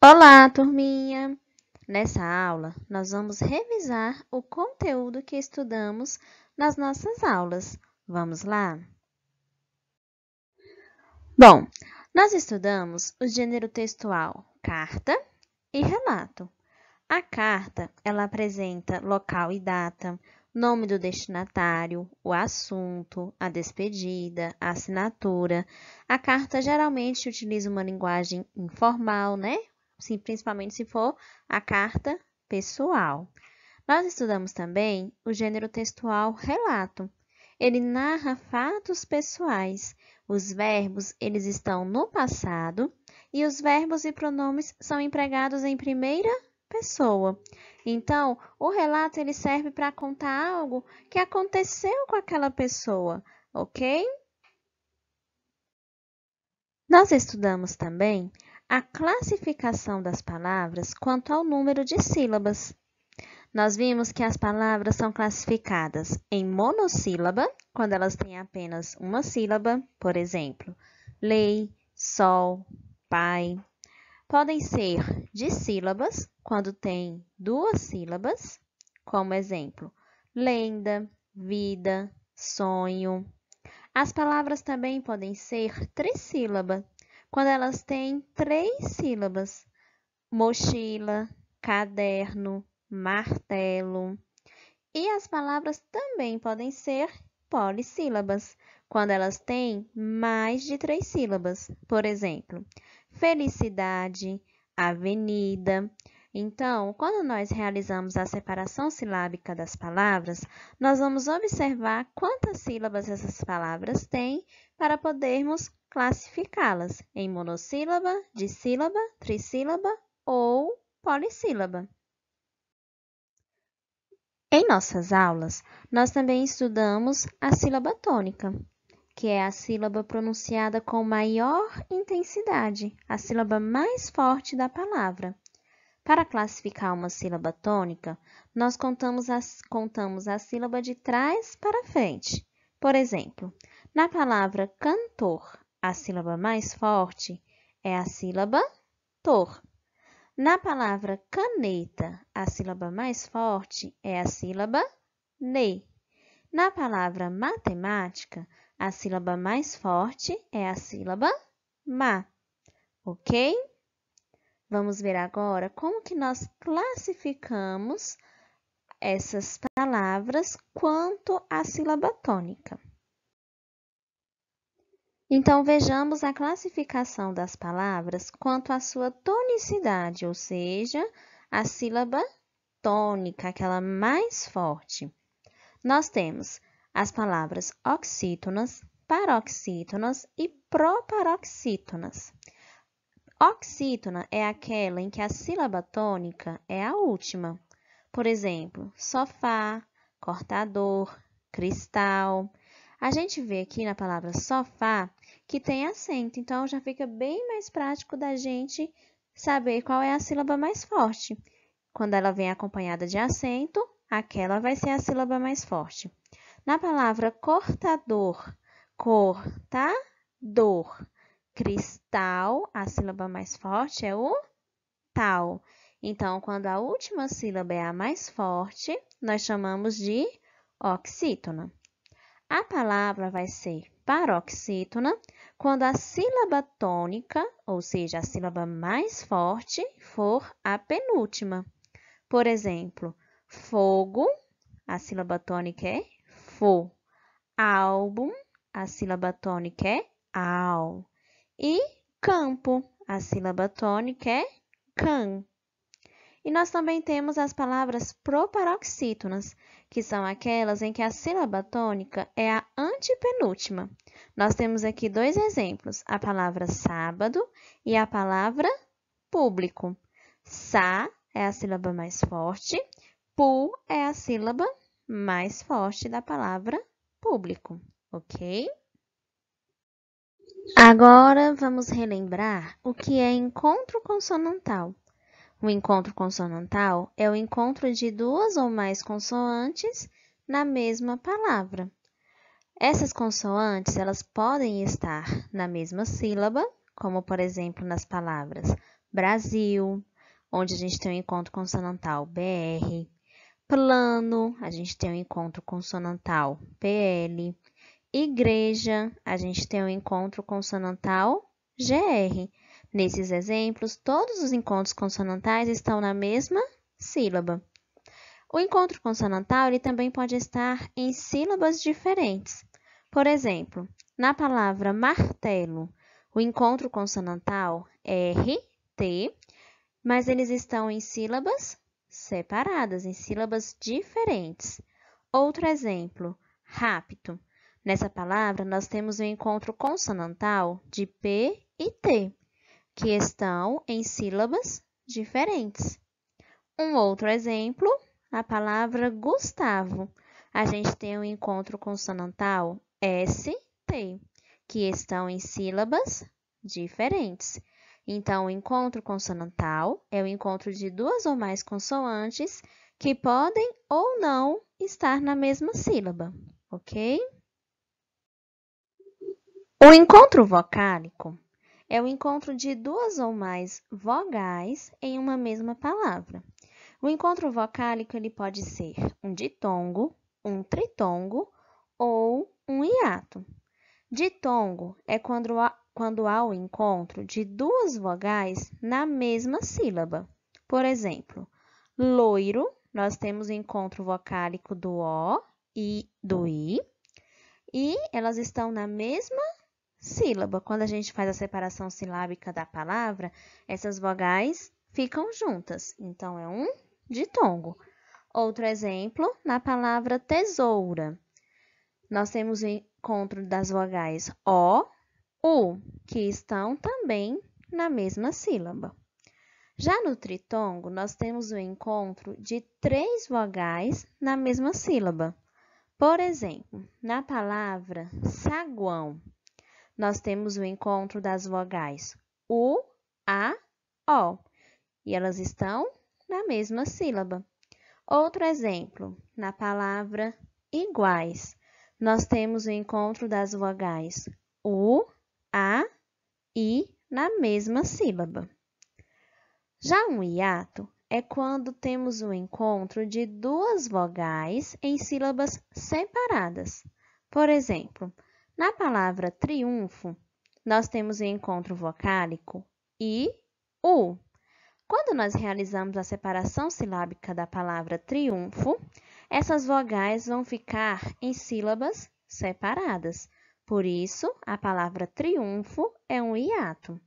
Olá, turminha! Nessa aula, nós vamos revisar o conteúdo que estudamos nas nossas aulas. Vamos lá? Bom, nós estudamos o gênero textual carta e relato. A carta, ela apresenta local e data, nome do destinatário, o assunto, a despedida, a assinatura. A carta geralmente utiliza uma linguagem informal, né? Sim, principalmente se for a carta pessoal. Nós estudamos também o gênero textual relato. Ele narra fatos pessoais. Os verbos, eles estão no passado e os verbos e pronomes são empregados em primeira pessoa. Então, o relato ele serve para contar algo que aconteceu com aquela pessoa, ok? Nós estudamos também a classificação das palavras quanto ao número de sílabas. Nós vimos que as palavras são classificadas em monossílaba, quando elas têm apenas uma sílaba, por exemplo, lei, sol, pai. Podem ser dissílabas, quando tem duas sílabas, como exemplo, lenda, vida, sonho. As palavras também podem ser trissílaba, quando elas têm três sílabas, mochila, caderno, martelo. E as palavras também podem ser polissílabas, quando elas têm mais de três sílabas. Por exemplo, felicidade, avenida. Então, quando nós realizamos a separação silábica das palavras, nós vamos observar quantas sílabas essas palavras têm para podermos classificá-las em monossílaba, dissílaba, trissílaba ou polissílaba. Em nossas aulas, nós também estudamos a sílaba tônica, que é a sílaba pronunciada com maior intensidade, a sílaba mais forte da palavra. Para classificar uma sílaba tônica, nós contamos a sílaba de trás para frente. Por exemplo, na palavra cantor, a sílaba mais forte é a sílaba tor. Na palavra caneta, a sílaba mais forte é a sílaba ne. Na palavra matemática, a sílaba mais forte é a sílaba ma. Ok? Vamos ver agora como que nós classificamos essas palavras quanto à sílaba tônica. Então, vejamos a classificação das palavras quanto à sua tonicidade, ou seja, a sílaba tônica, aquela mais forte. Nós temos as palavras oxítonas, paroxítonas e proparoxítonas. Oxítona é aquela em que a sílaba tônica é a última. Por exemplo, sofá, cortador, cristal. A gente vê aqui na palavra sofá que tem acento, então já fica bem mais prático da gente saber qual é a sílaba mais forte. Quando ela vem acompanhada de acento, aquela vai ser a sílaba mais forte. Na palavra cortador, cortador, cristal, a sílaba mais forte é o tal. Então, quando a última sílaba é a mais forte, nós chamamos de oxítona. A palavra vai ser paroxítona quando a sílaba tônica, ou seja, a sílaba mais forte, for a penúltima. Por exemplo, fogo, a sílaba tônica é fo. Álbum, a sílaba tônica é ao. E campo, a sílaba tônica é can. E nós também temos as palavras proparoxítonas, que são aquelas em que a sílaba tônica é a antepenúltima. Nós temos aqui dois exemplos, a palavra sábado e a palavra público. Sa é a sílaba mais forte, pu é a sílaba mais forte da palavra público, ok? Agora vamos relembrar o que é encontro consonantal. O encontro consonantal é o encontro de duas ou mais consoantes na mesma palavra. Essas consoantes, elas podem estar na mesma sílaba, como por exemplo nas palavras Brasil, onde a gente tem o encontro consonantal BR, plano, a gente tem o encontro consonantal PL, igreja, a gente tem o encontro consonantal GR. Nesses exemplos, todos os encontros consonantais estão na mesma sílaba. O encontro consonantal ele também pode estar em sílabas diferentes. Por exemplo, na palavra martelo, o encontro consonantal é RT, mas eles estão em sílabas separadas, em sílabas diferentes. Outro exemplo, rápido. Nessa palavra, nós temos o encontro consonantal de P e T, que estão em sílabas diferentes. Um outro exemplo, a palavra Gustavo. A gente tem o encontro consonantal ST, que estão em sílabas diferentes. Então, o encontro consonantal é o encontro de duas ou mais consoantes que podem ou não estar na mesma sílaba, ok? O encontro vocálico é o encontro de duas ou mais vogais em uma mesma palavra. O encontro vocálico ele pode ser um ditongo, um tritongo ou um hiato. Ditongo é quando há o encontro de duas vogais na mesma sílaba. Por exemplo, loiro, nós temos o encontro vocálico do O e do I, e elas estão na mesma sílaba. Quando a gente faz a separação silábica da palavra, essas vogais ficam juntas. Então, é um ditongo. Outro exemplo, na palavra tesoura. Nós temos o encontro das vogais O, U, que estão também na mesma sílaba. Já no tritongo, nós temos o encontro de três vogais na mesma sílaba. Por exemplo, na palavra saguão, nós temos o encontro das vogais U, A, O, e elas estão na mesma sílaba. Outro exemplo, na palavra iguais, nós temos o encontro das vogais U, A, I na mesma sílaba. Já um hiato é quando temos o encontro de duas vogais em sílabas separadas. Por exemplo, na palavra triunfo, nós temos o encontro vocálico I, U. Quando nós realizamos a separação silábica da palavra triunfo, essas vogais vão ficar em sílabas separadas. Por isso, a palavra triunfo é um hiato.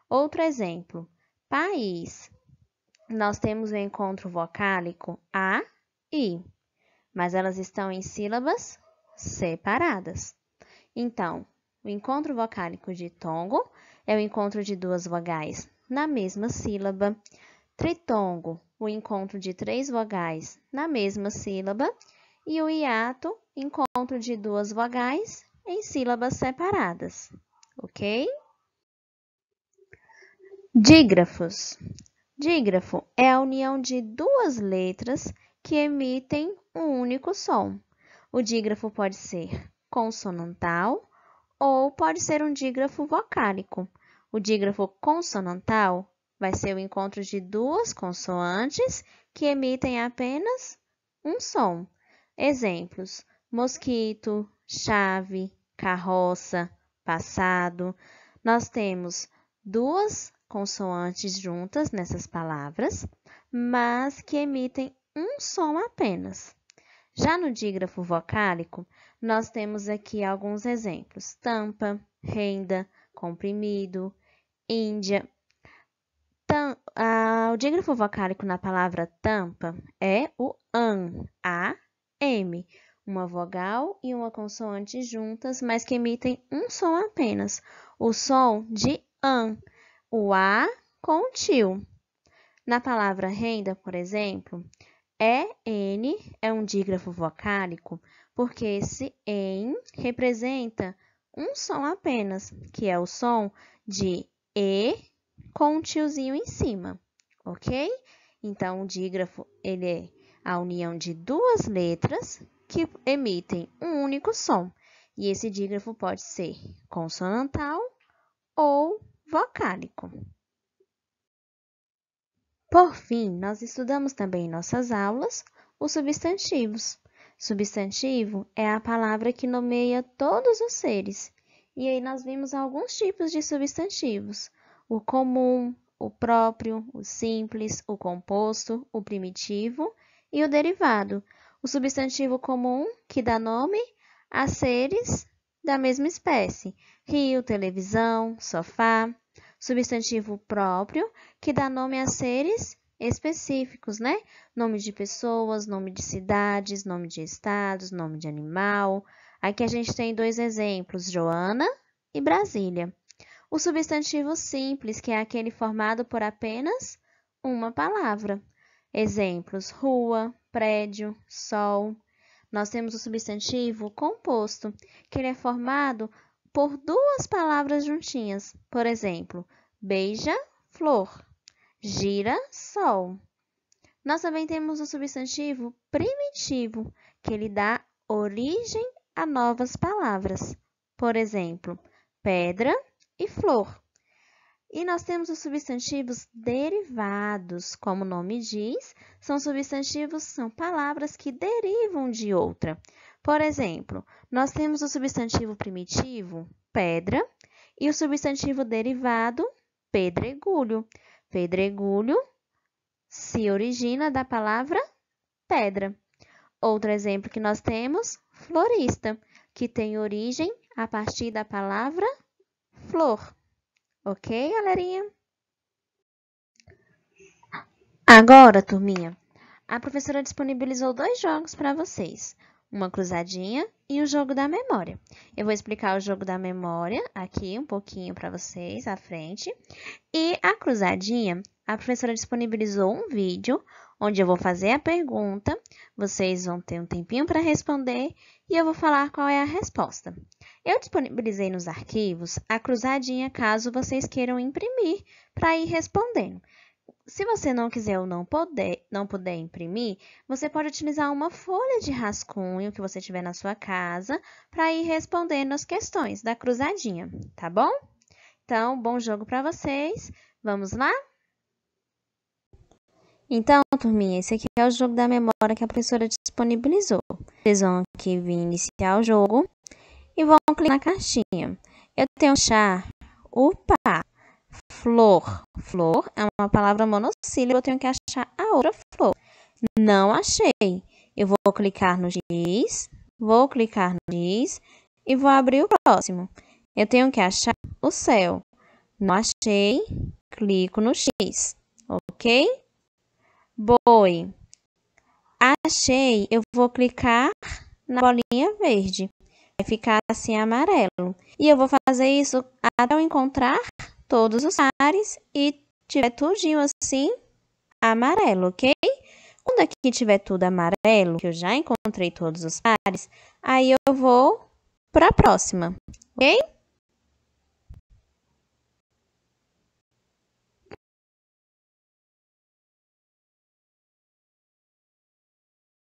Outro exemplo, país. Nós temos o encontro vocálico A, I, mas elas estão em sílabas separadas. Então, o encontro vocálico de tongo é o encontro de duas vogais na mesma sílaba. Tritongo, o encontro de três vogais na mesma sílaba. E o hiato, encontro de duas vogais em sílabas separadas, ok? Dígrafos. Dígrafo é a união de duas letras que emitem um único som. O dígrafo pode ser consonantal ou pode ser um dígrafo vocálico. O dígrafo consonantal vai ser o encontro de duas consoantes que emitem apenas um som. Exemplos: mosquito, chave, carroça, passado. Nós temos duas consoantes juntas nessas palavras, mas que emitem um som apenas. Já no dígrafo vocálico, nós temos aqui alguns exemplos: tampa, renda, comprimido, Índia. O dígrafo vocálico na palavra tampa é o A-M, uma vogal e uma consoante juntas, mas que emitem um som apenas, o som de an, o A com o tio. Na palavra renda, por exemplo, EN é um dígrafo vocálico porque esse EN representa um som apenas, que é o som de E com um tiozinho em cima, ok? Então, o dígrafo ele é a união de duas letras que emitem um único som. E esse dígrafo pode ser consonantal ou vocálico. Por fim, nós estudamos também em nossas aulas os substantivos. Substantivo é a palavra que nomeia todos os seres. E aí nós vimos alguns tipos de substantivos: o comum, o próprio, o simples, o composto, o primitivo e o derivado. O substantivo comum, que dá nome a seres da mesma espécie: rio, televisão, sofá. Substantivo próprio, que dá nome a seres específicos, né? Nome de pessoas, nome de cidades, nome de estados, nome de animal. Aqui a gente tem dois exemplos, Joana e Brasília. O substantivo simples, que é aquele formado por apenas uma palavra. Exemplos, rua, prédio, sol. Nós temos o substantivo composto, que ele é formado por duas palavras juntinhas. Por exemplo, beija-flor, gira-sol. Nós também temos o substantivo primitivo, que ele dá origem a novas palavras. Por exemplo, pedra e flor. E nós temos os substantivos derivados, como o nome diz, são palavras que derivam de outra. Por exemplo, nós temos o substantivo primitivo, pedra, e o substantivo derivado, pedregulho. Pedregulho se origina da palavra pedra. Outro exemplo que nós temos, florista, que tem origem a partir da palavra flor. Ok, galerinha? Agora, turminha, a professora disponibilizou dois jogos para vocês, uma cruzadinha e o jogo da memória. Eu vou explicar o jogo da memória aqui um pouquinho para vocês à frente. E a cruzadinha, a professora disponibilizou um vídeo onde eu vou fazer a pergunta, vocês vão ter um tempinho para responder e eu vou falar qual é a resposta. Eu disponibilizei nos arquivos a cruzadinha caso vocês queiram imprimir para ir respondendo. Se você não quiser ou não puder imprimir, você pode utilizar uma folha de rascunho que você tiver na sua casa para ir respondendo as questões da cruzadinha, tá bom? Então, bom jogo para vocês. Vamos lá? Então, turminha, esse aqui é o jogo da memória que a professora disponibilizou. Vocês vão aqui vir iniciar o jogo e vão clicar na caixinha. Eu tenho chá, upa, flor. Flor é uma palavra monossílaba, eu tenho que achar a outra flor. Não achei. Eu vou clicar no X, e vou abrir o próximo. Eu tenho que achar o céu. Não achei, clico no X, ok? Boi. Achei, eu vou clicar na bolinha verde. Vai ficar assim amarelo. E eu vou fazer isso até eu encontrar todos os pares e tiver tudinho assim amarelo, ok? Quando aqui tiver tudo amarelo, que eu já encontrei todos os pares, aí eu vou para a próxima, ok?